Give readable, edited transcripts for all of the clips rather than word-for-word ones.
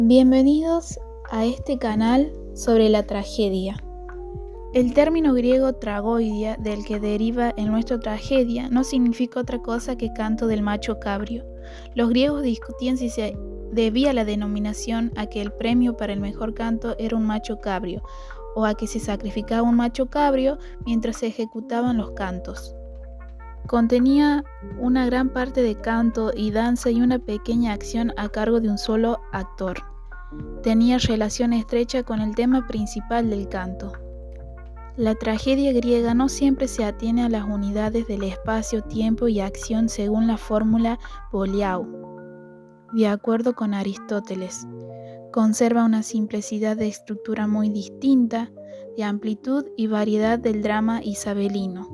Bienvenidos a este canal sobre la tragedia. El término griego tragoidia, del que deriva el nuestro tragedia, no significa otra cosa que canto del macho cabrio. Los griegos discutían si se debía la denominación a que el premio para el mejor canto era un macho cabrio, o a que se sacrificaba un macho cabrio mientras se ejecutaban los cantos. Contenía una gran parte de canto y danza y una pequeña acción a cargo de un solo actor. Tenía relación estrecha con el tema principal del canto. La tragedia griega no siempre se atiene a las unidades del espacio, tiempo y acción según la fórmula Poliau. De acuerdo con Aristóteles, conserva una simplicidad de estructura muy distinta, de amplitud y variedad del drama isabelino.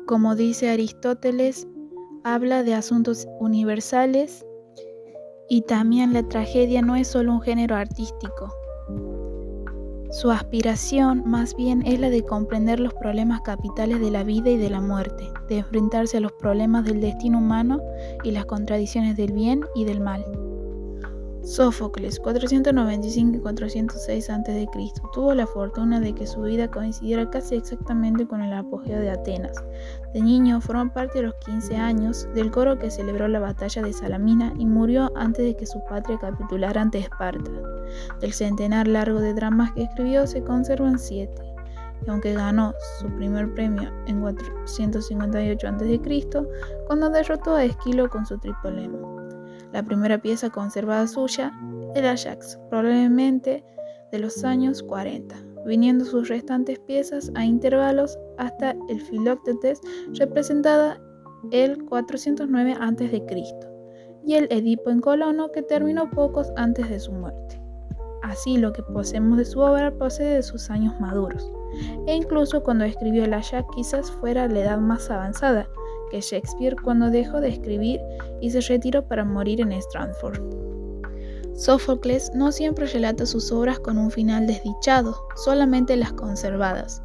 Como dice Aristóteles, habla de asuntos universales y también la tragedia no es solo un género artístico. Su aspiración más bien es la de comprender los problemas capitales de la vida y de la muerte, de enfrentarse a los problemas del destino humano y las contradicciones del bien y del mal. Sófocles, 495 y 406 a.C., tuvo la fortuna de que su vida coincidiera casi exactamente con el apogeo de Atenas. De niño formó parte a los 15 años del coro que celebró la batalla de Salamina y murió antes de que su patria capitulara ante Esparta. Del centenar largo de dramas que escribió se conservan 7, y aunque ganó su primer premio en 458 a.C., cuando derrotó a Esquilo con su Tripolemo. La primera pieza conservada suya, el Ajax, probablemente de los años 40, viniendo sus restantes piezas a intervalos hasta el Philoctetes, representada el 409 a.C., y el Edipo en Colono, que terminó pocos antes de su muerte. Así, lo que poseemos de su obra procede de sus años maduros, e incluso cuando escribió el Ajax quizás fuera la edad más avanzada que Shakespeare cuando dejó de escribir y se retiró para morir en Stratford. Sófocles no siempre relata sus obras con un final desdichado, solamente las conservadas.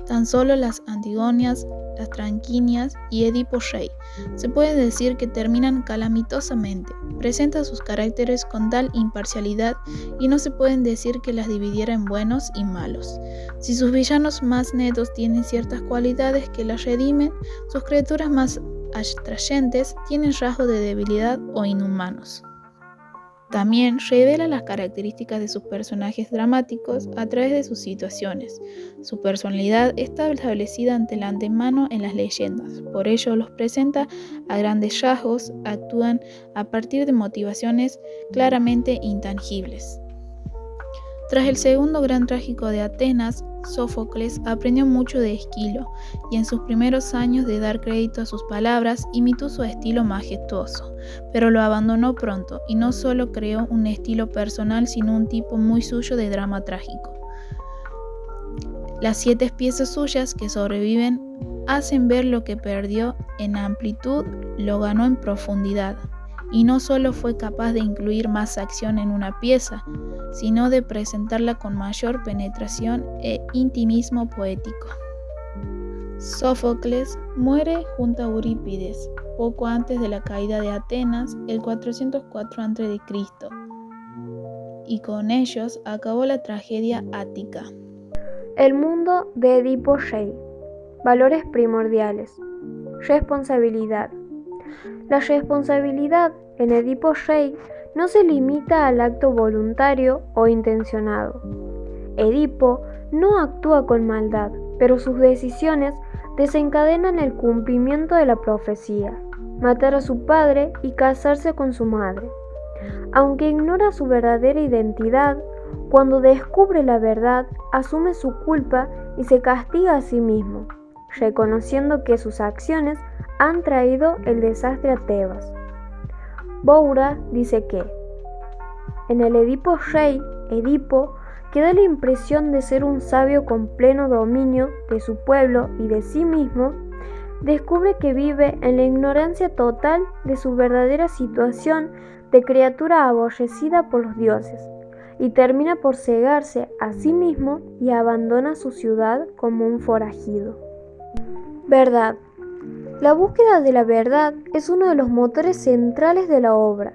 Tan solo las Antigonias, las Tranquinias y Edipo Rey se puede decir que terminan calamitosamente. Presenta sus caracteres con tal imparcialidad y no se pueden decir que las dividiera en buenos y malos. Si sus villanos más netos tienen ciertas cualidades que las redimen, sus criaturas más atrayentes tienen rasgos de debilidad o inhumanos. También revela las características de sus personajes dramáticos a través de sus situaciones. Su personalidad está establecida ante el antemano en las leyendas, por ello los presenta a grandes rasgos, actúan a partir de motivaciones claramente intangibles. Tras el segundo gran trágico de Atenas, Sófocles aprendió mucho de Esquilo y en sus primeros años de dar crédito a sus palabras imitó su estilo majestuoso, pero lo abandonó pronto y no solo creó un estilo personal sino un tipo muy suyo de drama trágico. Las 7 piezas suyas que sobreviven hacen ver lo que perdió en amplitud, lo ganó en profundidad. Y no solo fue capaz de incluir más acción en una pieza, sino de presentarla con mayor penetración e intimismo poético. Sófocles muere junto a Eurípides, poco antes de la caída de Atenas, el 404 a.C., y con ellos acabó la tragedia ática. El mundo de Edipo Rey. Valores primordiales. Responsabilidad. La responsabilidad en Edipo Rey no se limita al acto voluntario o intencionado. Edipo no actúa con maldad, pero sus decisiones desencadenan el cumplimiento de la profecía, matar a su padre y casarse con su madre. Aunque ignora su verdadera identidad, cuando descubre la verdad, asume su culpa y se castiga a sí mismo, reconociendo que sus acciones han traído el desastre a Tebas. Boura dice que, en el Edipo Rey, Edipo, que da la impresión de ser un sabio con pleno dominio de su pueblo y de sí mismo, descubre que vive en la ignorancia total de su verdadera situación de criatura aborrecida por los dioses, y termina por cegarse a sí mismo y abandona su ciudad como un forajido. Verdad. La búsqueda de la verdad es uno de los motores centrales de la obra.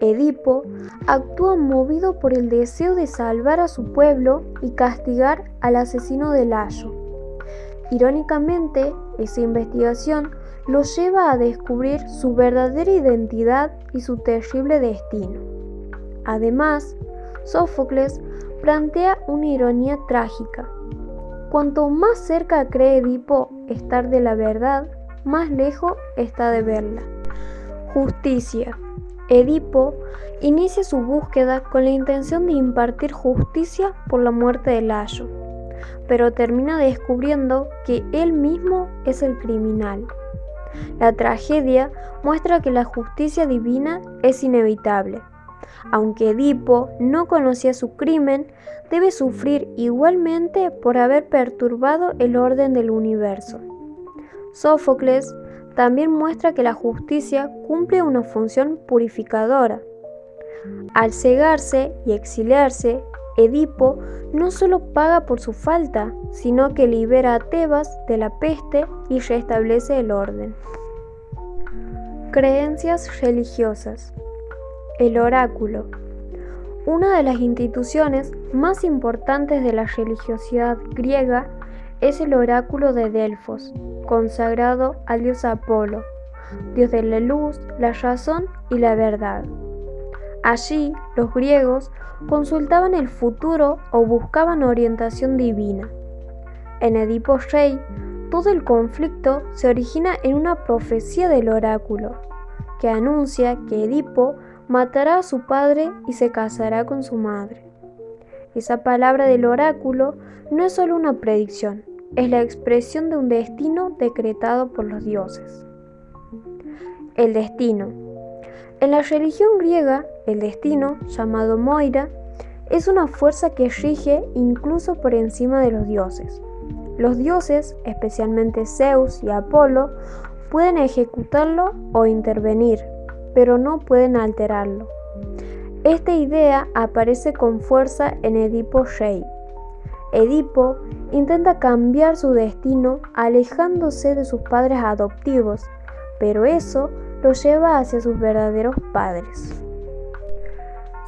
Edipo actúa movido por el deseo de salvar a su pueblo y castigar al asesino de Layo. Irónicamente, esa investigación lo lleva a descubrir su verdadera identidad y su terrible destino. Además, Sófocles plantea una ironía trágica. Cuanto más cerca cree Edipo estar de la verdad, más lejos está de verla. Justicia. Edipo inicia su búsqueda con la intención de impartir justicia por la muerte de Layo, pero termina descubriendo que él mismo es el criminal. La tragedia muestra que la justicia divina es inevitable. Aunque Edipo no conocía su crimen, debe sufrir igualmente por haber perturbado el orden del universo. Sófocles también muestra que la justicia cumple una función purificadora. Al cegarse y exiliarse, Edipo no solo paga por su falta, sino que libera a Tebas de la peste y restablece el orden. Creencias religiosas. El oráculo. Una de las instituciones más importantes de la religiosidad griega es el oráculo de Delfos, consagrado al dios Apolo, dios de la luz, la razón y la verdad. Allí, los griegos consultaban el futuro o buscaban orientación divina. En Edipo Rey, todo el conflicto se origina en una profecía del oráculo, que anuncia que Edipo matará a su padre y se casará con su madre. Esa palabra del oráculo no es solo una predicción, es la expresión de un destino decretado por los dioses. El destino. En la religión griega, el destino, llamado Moira, es una fuerza que rige incluso por encima de los dioses. Los dioses, especialmente Zeus y Apolo, pueden ejecutarlo o intervenir, pero no pueden alterarlo. Esta idea aparece con fuerza en Edipo Rey. Edipo intenta cambiar su destino alejándose de sus padres adoptivos, pero eso lo lleva hacia sus verdaderos padres.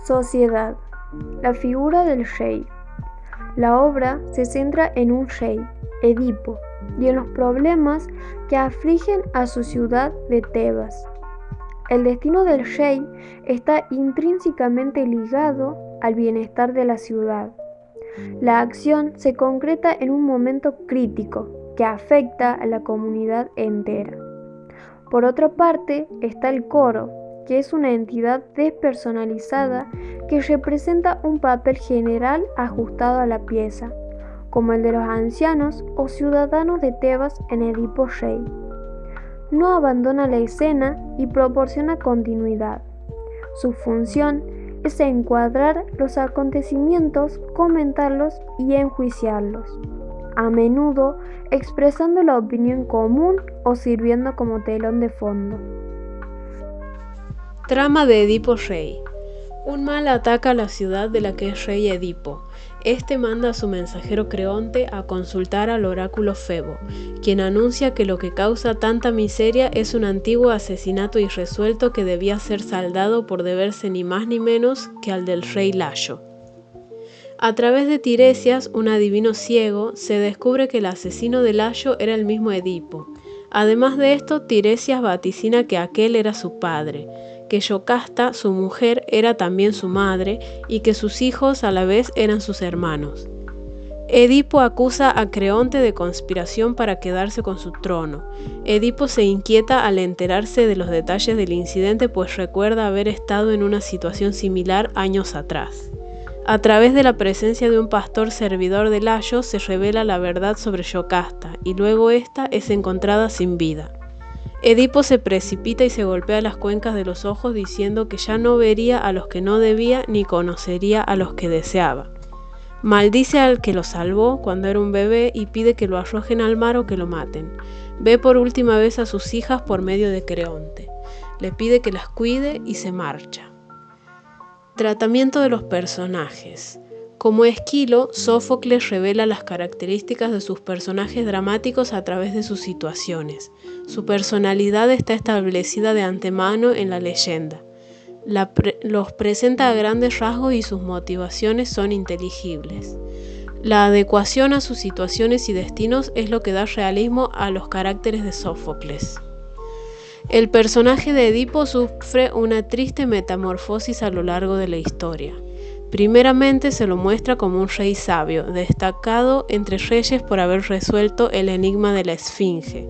Sociedad. La figura del rey. La obra se centra en un rey, Edipo, y en los problemas que afligen a su ciudad de Tebas. El destino del rey está intrínsecamente ligado al bienestar de la ciudad. La acción se concreta en un momento crítico que afecta a la comunidad entera. Por otra parte está el coro, que es una entidad despersonalizada que representa un papel general ajustado a la pieza, como el de los ancianos o ciudadanos de Tebas en Edipo Rey. No abandona la escena y proporciona continuidad. Su función es encuadrar los acontecimientos, comentarlos y enjuiciarlos, a menudo expresando la opinión común o sirviendo como telón de fondo. Trama de Edipo Rey. Un mal ataca a la ciudad de la que es rey Edipo. Este manda a su mensajero Creonte a consultar al oráculo Febo, quien anuncia que lo que causa tanta miseria es un antiguo asesinato irresuelto que debía ser saldado por deberse ni más ni menos que al del rey Layo. A través de Tiresias, un adivino ciego, se descubre que el asesino de Layo era el mismo Edipo. Además de esto, Tiresias vaticina que aquel era su padre, que Yocasta, su mujer, era también su madre y que sus hijos a la vez eran sus hermanos. Edipo acusa a Creonte de conspiración para quedarse con su trono. Edipo se inquieta al enterarse de los detalles del incidente, pues recuerda haber estado en una situación similar años atrás. A través de la presencia de un pastor servidor de Layo se revela la verdad sobre Yocasta y luego ésta es encontrada sin vida. Edipo se precipita y se golpea las cuencas de los ojos diciendo que ya no vería a los que no debía ni conocería a los que deseaba. Maldice al que lo salvó cuando era un bebé y pide que lo arrojen al mar o que lo maten. Ve por última vez a sus hijas por medio de Creonte. Le pide que las cuide y se marcha. Tratamiento de los personajes. Como Esquilo, Sófocles revela las características de sus personajes dramáticos a través de sus situaciones. Su personalidad está establecida de antemano en la leyenda. Los presenta a grandes rasgos y sus motivaciones son inteligibles. La adecuación a sus situaciones y destinos es lo que da realismo a los caracteres de Sófocles. El personaje de Edipo sufre una triste metamorfosis a lo largo de la historia. Primeramente se lo muestra como un rey sabio, destacado entre reyes por haber resuelto el enigma de la Esfinge,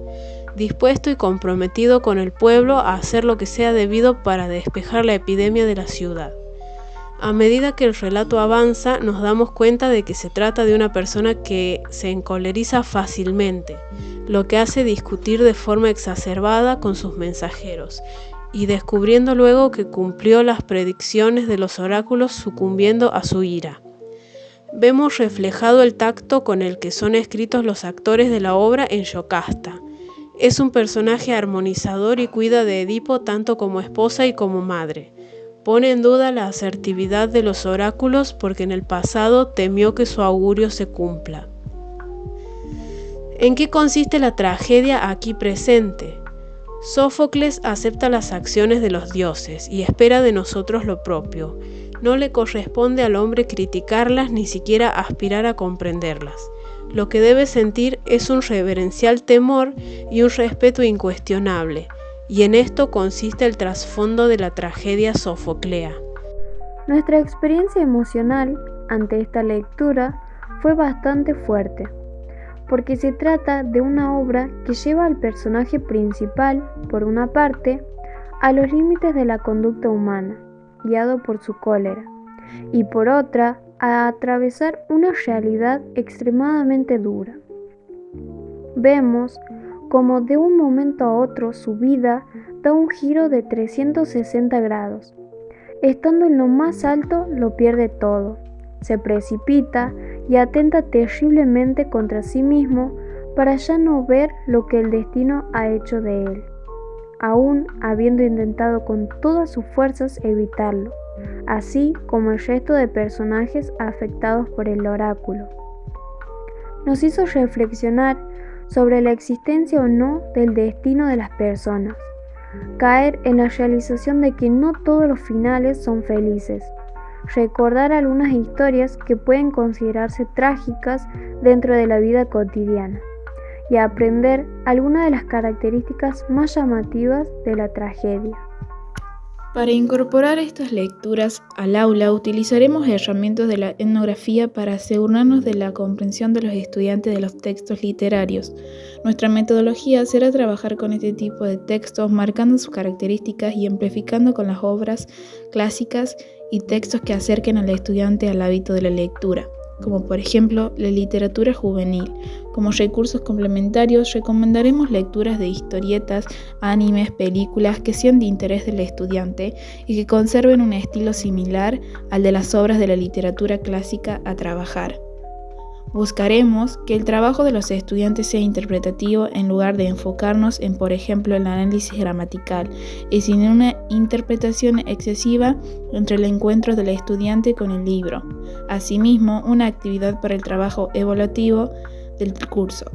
dispuesto y comprometido con el pueblo a hacer lo que sea debido para despejar la epidemia de la ciudad. A medida que el relato avanza, nos damos cuenta de que se trata de una persona que se encoleriza fácilmente, lo que hace discutir de forma exacerbada con sus mensajeros, y descubriendo luego que cumplió las predicciones de los oráculos sucumbiendo a su ira. Vemos reflejado el tacto con el que son escritos los actores de la obra en Yocasta. Es un personaje armonizador y cuida de Edipo tanto como esposa y como madre. Pone en duda la asertividad de los oráculos porque en el pasado temió que su augurio se cumpla. ¿En qué consiste la tragedia aquí presente? Sófocles acepta las acciones de los dioses y espera de nosotros lo propio. No le corresponde al hombre criticarlas ni siquiera aspirar a comprenderlas. Lo que debe sentir es un reverencial temor y un respeto incuestionable, y en esto consiste el trasfondo de la tragedia sofoclea. Nuestra experiencia emocional ante esta lectura fue bastante fuerte, porque se trata de una obra que lleva al personaje principal, por una parte, a los límites de la conducta humana, guiado por su cólera, y por otra, a atravesar una realidad extremadamente dura. Vemos como de un momento a otro su vida da un giro de 360 grados. Estando en lo más alto, lo pierde todo. Se precipita y atenta terriblemente contra sí mismo para ya no ver lo que el destino ha hecho de él, aún habiendo intentado con todas sus fuerzas evitarlo, así como el resto de personajes afectados por el oráculo. Nos hizo reflexionar sobre la existencia o no del destino de las personas, caer en la realización de que no todos los finales son felices, recordar algunas historias que pueden considerarse trágicas dentro de la vida cotidiana y aprender algunas de las características más llamativas de la tragedia. Para incorporar estas lecturas al aula utilizaremos herramientas de la etnografía para asegurarnos de la comprensión de los estudiantes de los textos literarios. Nuestra metodología será trabajar con este tipo de textos, marcando sus características y amplificando con las obras clásicas y textos que acerquen al estudiante al hábito de la lectura, como por ejemplo la literatura juvenil. Como recursos complementarios recomendaremos lecturas de historietas, animes, películas que sean de interés del estudiante y que conserven un estilo similar al de las obras de la literatura clásica a trabajar. Buscaremos que el trabajo de los estudiantes sea interpretativo en lugar de enfocarnos en, por ejemplo, el análisis gramatical y sin una interpretación excesiva entre el encuentro del estudiante con el libro. Asimismo, una actividad para el trabajo evaluativo del curso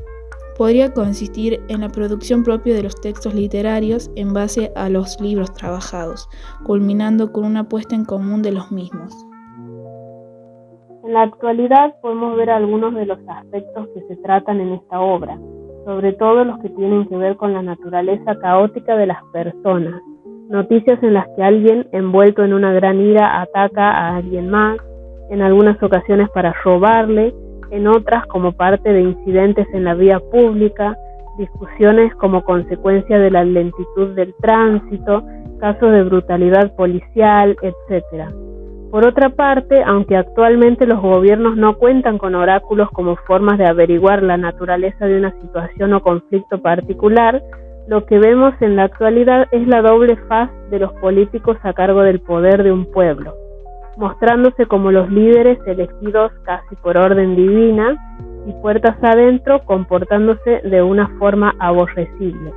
podría consistir en la producción propia de los textos literarios en base a los libros trabajados, culminando con una puesta en común de los mismos. En la actualidad podemos ver algunos de los aspectos que se tratan en esta obra, sobre todo los que tienen que ver con la naturaleza caótica de las personas, noticias en las que alguien envuelto en una gran ira ataca a alguien más, en algunas ocasiones para robarle, en otras como parte de incidentes en la vía pública, discusiones como consecuencia de la lentitud del tránsito, casos de brutalidad policial, etc. Por otra parte, aunque actualmente los gobiernos no cuentan con oráculos como formas de averiguar la naturaleza de una situación o conflicto particular, lo que vemos en la actualidad es la doble faz de los políticos a cargo del poder de un pueblo, mostrándose como los líderes elegidos casi por orden divina y puertas adentro comportándose de una forma aborrecible.